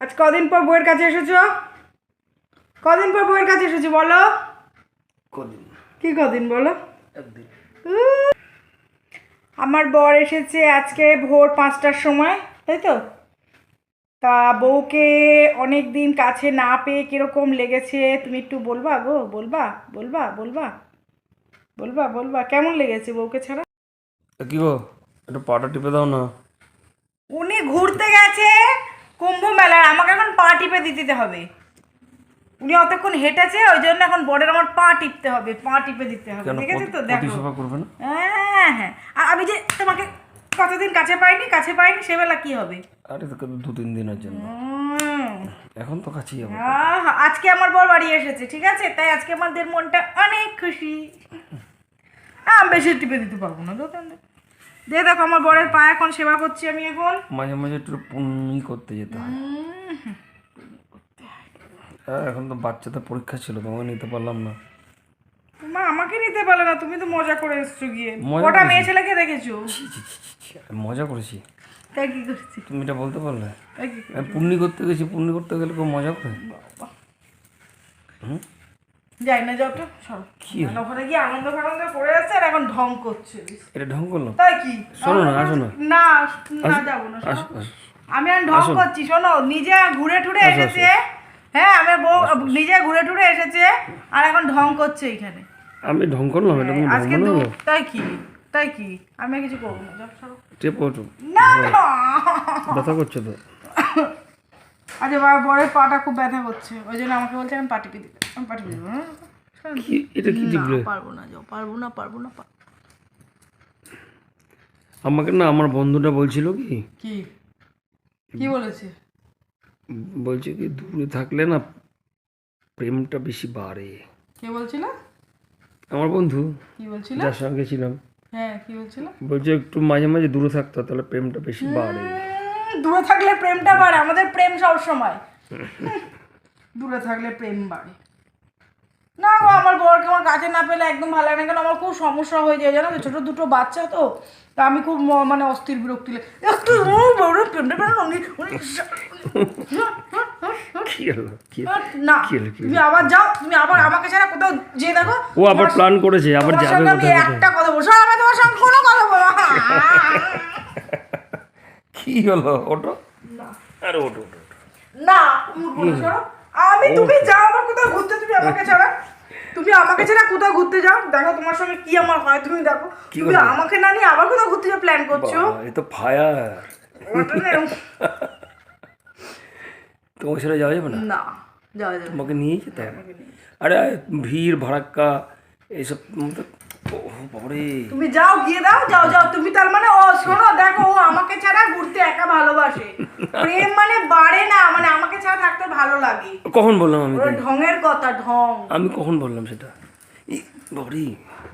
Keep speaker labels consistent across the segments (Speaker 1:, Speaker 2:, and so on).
Speaker 1: আজ কদিন পর বউয়ের কাছে এসেছো? কদিন পর বউয়ের কাছে এসেছো বলো?
Speaker 2: কদিন?
Speaker 1: কি কদিন বলো?
Speaker 2: একদিন।
Speaker 1: আমার বর এসেছে আজকে ভোর 5টার সময়, তাই তো? তা বউকে অনেক দিন কাছে না পেয়ে কিরকম লেগেছে তুমি একটু বলবা গো? বলবা বলবা বলবা বলবা বলবা কেমন লেগেছে বউকে ছাড়া?
Speaker 2: কি গো, একটু পাটা টিপে দাও না।
Speaker 1: উনি ঘুরতে গেছে কুম্ভ মেলায়, আমাকে এখন পা টিপে দিতে হবে। উনি অতক্ষণ হেঁটেছে, ওই জন্য এখন বরের আমার পা টিপতে হবে, পা টিপে দিতে হবে। ঠিক আছে তো? দেখো
Speaker 2: সেবা করবে না?
Speaker 1: হ্যাঁ হ্যাঁ। আর আমি যে তোমাকে কতদিন কাছে পাইনি সেবেলা কি হবে?
Speaker 2: আরে তো 2-3 দিনের জন্য, এখন তো কাছেই হবে।
Speaker 1: আজকে আমার বর বাড়ি এসেছে, ঠিক আছে? তাই আজকে আমাদের মনটা অনেক খুশি। আমি বেশি টিপে দিতে পারবো না। দিয়ে দেখো আমার বরের পা এখন সেবা করছি আমি এখন।
Speaker 2: মাঝে মাঝে একটু পুণ্যি করতে যেতে হয়। হ্যাঁ, এখন তো বাচ্চাদের পরীক্ষা ছিল, তোমাকে নিতে পারলাম না।
Speaker 1: মা আমাকে নিতে পারলে না, তুমি তো মজা করে এসছো গিয়ে।
Speaker 2: মজা
Speaker 1: কটা
Speaker 2: করেছি।
Speaker 1: মেয়ে ছেলেকে দেখেছো?
Speaker 2: মজা করেছি।
Speaker 1: তাই কি করছি?
Speaker 2: তুমি এটা বলতে পারলে?
Speaker 1: তাই কি?
Speaker 2: আমি পুণ্যি করতে গেছি, পুণ্যি করতে গেলে কেউ মজা করে?
Speaker 1: যাই না, যাও তো সব।
Speaker 2: কি
Speaker 1: ওখানে গিয়ে আনন্দ ফানন্দ করে আসছে আর এখন ঢং করছে।
Speaker 2: এটা ঢং করলো?
Speaker 1: তাই কি?
Speaker 2: শোনো না, আসো না।
Speaker 1: না না, যাবো না।
Speaker 2: আসো, আসো।
Speaker 1: আমি আর ঢং করছি, শোনো। নিজে ঘুরে টুরে এসেছে। হ্যাঁ, আমার বউ নিজে ঘুরে টুরে এসেছে আর এখন ঢং করছে এইখানে।
Speaker 2: আমি ঢং করলাম? এটা তুমি ঢং
Speaker 1: আজকে
Speaker 2: মনে হলো?
Speaker 1: তাই কি? তাই কি? আমি আর কিছু করবো না, যাও সরো।
Speaker 2: টেপো একটু।
Speaker 1: না
Speaker 2: ব্যথা করছে তো?
Speaker 1: আচ্ছা বাবা, বরের পাটা খুব ব্যথা করছে, ওই জন্য আমাকে বলছে আমি পা টিপে দিতে। আমি পা টিপে দেবো।
Speaker 2: এটা কি টিপলে?
Speaker 1: পারবো না, যাও। পারবো না।
Speaker 2: আমাকে না আমার বন্ধুটা বলছিল কি
Speaker 1: কি কি বলেছে?
Speaker 2: বলছে কি দূরে থাকলে না প্রেমটা বেশি বাড়ে।
Speaker 1: কে বলছিল?
Speaker 2: আমার বন্ধু,
Speaker 1: কি বলছিল?
Speaker 2: যার সঙ্গে ছিলাম।
Speaker 1: হ্যাঁ, কি বলছিল?
Speaker 2: বলছে একটু মাঝে মাঝে দূরে থাকতে হয়, তাহলে প্রেমটা বেশি বাড়ে।
Speaker 1: দূরে থাকলে প্রেমটা বাড়ে? আমাদের প্রেম সব সময়। দূরে থাকলে প্রেম বাড়ে না গো। আমার বরকে আমার কাছে না পেলে একদম ভালো লাগে না, কারণ আমার খুব সমস্যা হয়ে যায়, জানো তো? ছোট দুটো বাচ্চা তো, তা আমি খুব মানে অস্থির বিরক্তি লাগে। একটু বড় প্রেমটা
Speaker 2: কি হলো?
Speaker 1: না। তুমি আবার যাও, তুমি আবার আমাকে ছাড়া কোথাও যেয়ে দেখো।
Speaker 2: ও আবার প্ল্যান করেছে, আবার যাবে
Speaker 1: আমি
Speaker 2: কোথায়?
Speaker 1: একটা কথা বলছো, আমি তোমার সঙ্গে কোনো কথা বলবো না।
Speaker 2: কি হলো? ওটো না, আরে ওটো ওটো
Speaker 1: না, তুমি যাও আবার কোথাও ঘুরতে, তুমি আমাকে ছাড়া। তুমি আমাকে ছাড়া কোথাও ঘুরতে যাও, দেখো তোমার সঙ্গে কি আমার হয়। তুমি দেখো, তুমি আমাকে না নিয়ে আবার কোথাও ঘুরতে যাও প্ল্যান করছো।
Speaker 2: এ তো ফায়ার। তোমাকে ছেড়ে যাওয়া যাবে না?
Speaker 1: না, যাওয়া যাবে।
Speaker 2: তোমাকে নিয়েই যেতে হবে। আরে ভিড় ভাড়াক্কা এইসব বাবারে।
Speaker 1: তুমি যাও, গিয়ে দাও, যাও। তুমি তার মানে ও শোনো, দেখো ও আমাকে ছাড়া ঘুরতে একা ভালোবাসে। প্রেম মানে বাড়ে না, মানে আমাকে ছাড়া থাকতে ভালো লাগে।
Speaker 2: কখন বললাম আমি?
Speaker 1: ঢঙের কথা, ঢং।
Speaker 2: আমি কখন বললাম সেটা? বাবারে,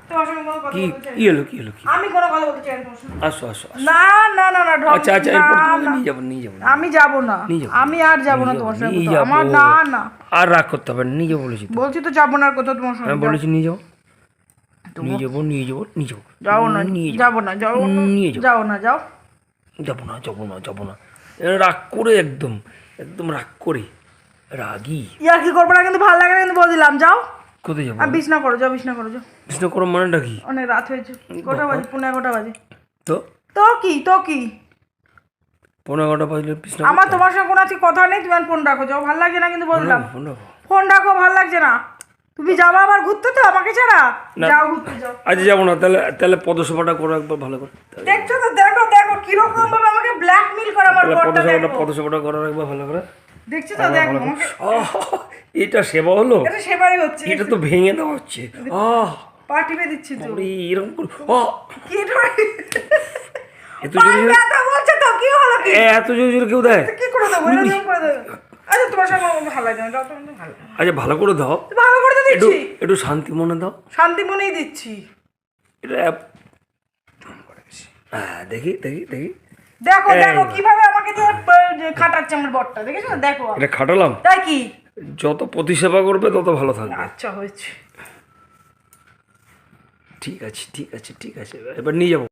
Speaker 1: তোমার সঙ্গে কোনো কথা
Speaker 2: কি
Speaker 1: বলতে চাই?
Speaker 2: কি হলো? কি হলো? কি?
Speaker 1: আমি কোনো কথা বলতে চাই না তোমার সঙ্গে।
Speaker 2: আসো আসো আসো।
Speaker 1: না না না না, ঢং।
Speaker 2: আচ্ছা আচ্ছা, এরপর তোমাকে নিয়ে যাবো, নিয়ে যাবো।
Speaker 1: আমি যাবো না,
Speaker 2: নিয়ে যাবো।
Speaker 1: আমি আর যাবো না তোমার সঙ্গে
Speaker 2: নিয়ে
Speaker 1: কোথাও।
Speaker 2: যাবো।
Speaker 1: আমার না না,
Speaker 2: আর রাগ করতে হবে না, নিয়ে যাবো বলেছি তো।
Speaker 1: বলছি তো যাবো না আর কোথাও তোমার সঙ্গে।
Speaker 2: আমি বলেছি নিয়ে যাবো, নিয়ে যাবো, নিয়ে যাবো, নিয়ে যাবো।
Speaker 1: যাও না, যাবো না, যাও
Speaker 2: নিয়ে যাবো।
Speaker 1: যাও না, যাও।
Speaker 2: যাবো না, যাবো না, যাবো না। রাগ করে, একদম একদম রাগ করে, রাগি।
Speaker 1: ইয়ার কি করবো না, কিন্তু ভালো লাগে না, কিন্তু বলে দিলাম। যাও।
Speaker 2: কোথায় যাবো?
Speaker 1: আর বিছনা করো, যাও বিছনা করো, যাও।
Speaker 2: বিষ্ণু করো মানেটা কি?
Speaker 1: অনেক রাত হয়েছে। কটা বাজে? 11:30 বাজে।
Speaker 2: তো
Speaker 1: তো কি
Speaker 2: 11:15 বাজলে বিষ্ণু
Speaker 1: আমার তোমার সঙ্গে কোনো আজকে কথা নেই, তুমি ফোন রাখো, যাও। ভালো লাগছে না কিন্তু বললাম। ফোন রাখো, ভালো লাগছে না। তুমি যাবো আবার ঘুরতে তো আমাকে ছাড়া? যাও ঘুরতে, যাও।
Speaker 2: আচ্ছা যাবো না, তাহলে পদসভাটা করো একবার ভালো করে।
Speaker 1: দেখছো তো? দেখো কিরকম ভাবে আমাকে ব্ল্যাকমেল করে আমার বরটা।
Speaker 2: পদসভাটা করো একবার ভালো করে।
Speaker 1: দেখছো তো? দেখো আমাকে।
Speaker 2: এটা সেবা হলো?
Speaker 1: এটা সেবাই হচ্ছে।
Speaker 2: এটা তো ভেঙে দেওয়া হচ্ছে।
Speaker 1: পা টিপে দিচ্ছি তো।
Speaker 2: এরকম করে
Speaker 1: কি এটা?
Speaker 2: এত জোরে
Speaker 1: ব্যথা বলছে তো, কি হলো? কি
Speaker 2: এত জোরে জোরে কেউ দেয়?
Speaker 1: কি করে দেবো? এরকম করে দেবো? আচ্ছা তোমার সঙ্গে আমার ভালো লাগে না, যাও তো। ভালো
Speaker 2: আচ্ছা ভালো করে দাও,
Speaker 1: ভালো করে তো
Speaker 2: একটু
Speaker 1: দিচ্ছি,
Speaker 2: একটু শান্তি মনে দাও।
Speaker 1: শান্তি মনেই দিচ্ছি।
Speaker 2: এটা দেখি দেখি দেখি।
Speaker 1: দেখো কিভাবে আমাকে যে খাটাচ্ছে আমার বরটা, দেখেছো? দেখো
Speaker 2: এটা খাটালাম।
Speaker 1: তাই কি?
Speaker 2: যত প্রতিসেবা করবে তত ভালো থাকবে।
Speaker 1: আচ্ছা হয়েছে।
Speaker 2: ঠিক আছে ঠিক আছে ঠিক আছে, এবার নিয়ে যাবো।